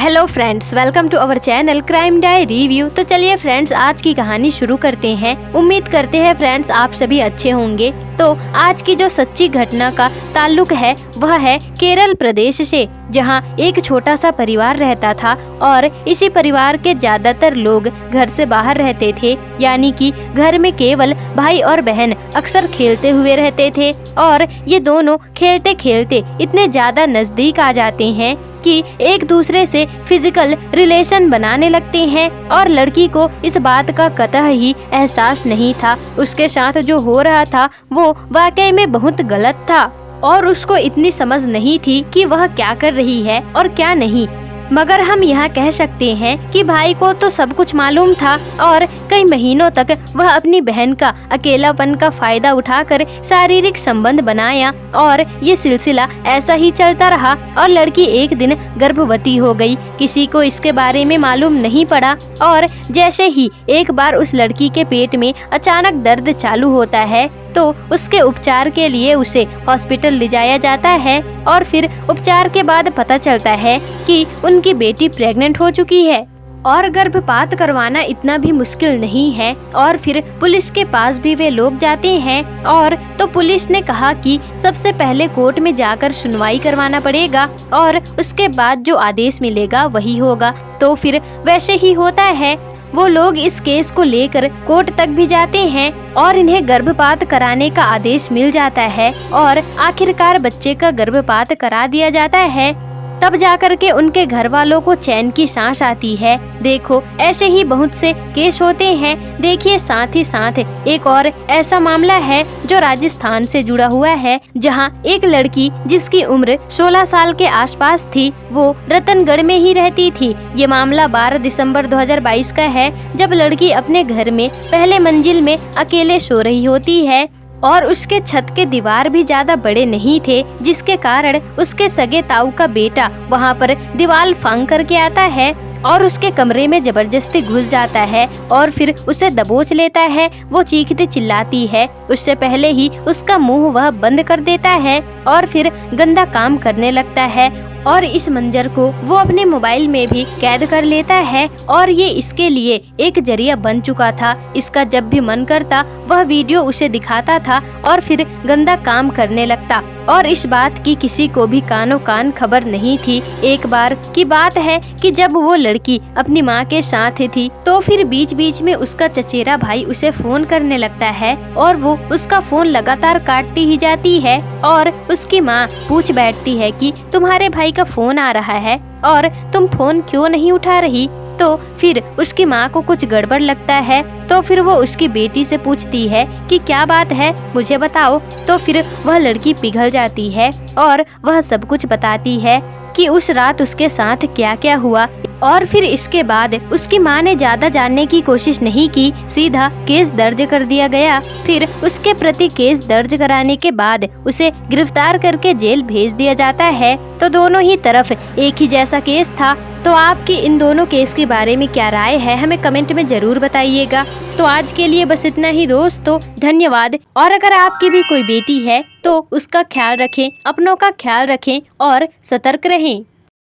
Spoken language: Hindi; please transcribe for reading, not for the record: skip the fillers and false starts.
Hello friends, welcome to our channel crime diary review. तो चलिए फ्रेंड्स, आज की कहानी शुरू करते हैं। उम्मीद करते हैं फ्रेंड्स आप सभी अच्छे होंगे। तो आज की जो सच्ची घटना का ताल्लुक है वह है केरल प्रदेश से, जहां एक छोटा सा परिवार रहता था और इसी परिवार के ज्यादातर लोग घर से बाहर रहते थे, यानी कि घर में केवल भाई और बहन अक्सर खेलते हुए रहते थे। और ये दोनों खेलते खेलते इतने ज्यादा नजदीक आ जाते हैं कि एक दूसरे से फिजिकल रिलेशन बनाने लगते हैं। और लड़की को इस बात का कतई ही एहसास नहीं था। उसके साथ जो हो रहा था वो वाकई में बहुत गलत था और उसको इतनी समझ नहीं थी कि वह क्या कर रही है और क्या नहीं। मगर हम यहाँ कह सकते हैं कि भाई को तो सब कुछ मालूम था और कई महीनों तक वह अपनी बहन का अकेलापन का फायदा उठाकर शारीरिक संबंध बनाया और ये सिलसिला ऐसा ही चलता रहा और लड़की एक दिन गर्भवती हो गई। किसी को इसके बारे में मालूम नहीं पड़ा और जैसे ही एक बार उस लड़की के पेट में अचानक दर्द चालू होता है तो उसके उपचार के लिए उसे हॉस्पिटल ले जाया जाता है और फिर उपचार के बाद पता चलता है कि उनकी बेटी प्रेग्नेंट हो चुकी है। और गर्भपात करवाना इतना भी मुश्किल नहीं है। और फिर पुलिस के पास भी वे लोग जाते हैं और तो पुलिस ने कहा कि सबसे पहले कोर्ट में जाकर सुनवाई करवाना पड़ेगा और उसके बाद जो आदेश मिलेगा वही होगा। तो फिर वैसे ही होता है। वो लोग इस केस को लेकर कोर्ट तक भी जाते हैं और इन्हें गर्भपात कराने का आदेश मिल जाता है और आखिरकार बच्चे का गर्भपात करा दिया जाता है। तब जाकर के उनके घर वालों को चैन की सांस आती है। देखो, ऐसे ही बहुत से केस होते हैं। देखिए, साथ ही साथ एक और ऐसा मामला है जो राजस्थान से जुड़ा हुआ है, जहां एक लड़की जिसकी उम्र 16 साल के आसपास थी, वो रतनगढ़ में ही रहती थी। ये मामला 12 दिसंबर 2022 का है, जब लड़की अपने घर में पहले मंजिल में अकेले सो रही होती है और उसके छत के दीवार भी ज्यादा बड़े नहीं थे, जिसके कारण उसके सगे ताऊ का बेटा वहां पर दीवार फांग करके आता है और उसके कमरे में जबरदस्ती घुस जाता है और फिर उसे दबोच लेता है। वो चीखते चिल्लाती है। उससे पहले ही उसका मुंह वह बंद कर देता है और फिर गंदा काम करने लगता है और इस मंजर को वो अपने मोबाइल में भी कैद कर लेता है और ये इसके लिए एक जरिया बन चुका था। इसका जब भी मन करता वह वीडियो उसे दिखाता था और फिर गंदा काम करने लगता और इस बात की किसी को भी कानों कान खबर नहीं थी। एक बार की बात है कि जब वो लड़की अपनी माँ के साथ थी तो फिर बीच बीच में उसका चचेरा भाई उसे फोन करने लगता है और वो उसका फोन लगातार काटती ही जाती है और उसकी माँ पूछ बैठती है कि तुम्हारे भाई का फोन आ रहा है और तुम फोन क्यों नहीं उठा रही। तो फिर उसकी माँ को कुछ गड़बड़ लगता है तो फिर वो उसकी बेटी से पूछती है कि क्या बात है, मुझे बताओ। तो फिर वह लड़की पिघल जाती है और वह सब कुछ बताती है कि उस रात उसके साथ क्या क्या हुआ। और फिर इसके बाद उसकी माँ ने ज्यादा जानने की कोशिश नहीं की, सीधा केस दर्ज कर दिया गया। फिर उसके प्रति केस दर्ज कराने के बाद उसे गिरफ्तार करके जेल भेज दिया जाता है। तो दोनों ही तरफ एक ही जैसा केस था। तो आपकी इन दोनों केस के बारे में क्या राय है, हमें कमेंट में जरूर बताइएगा। तो आज के लिए बस इतना ही दोस्तों, धन्यवाद। और अगर आपकी भी कोई बेटी है तो उसका ख्याल रखें, अपनों का ख्याल रखें और सतर्क रहें।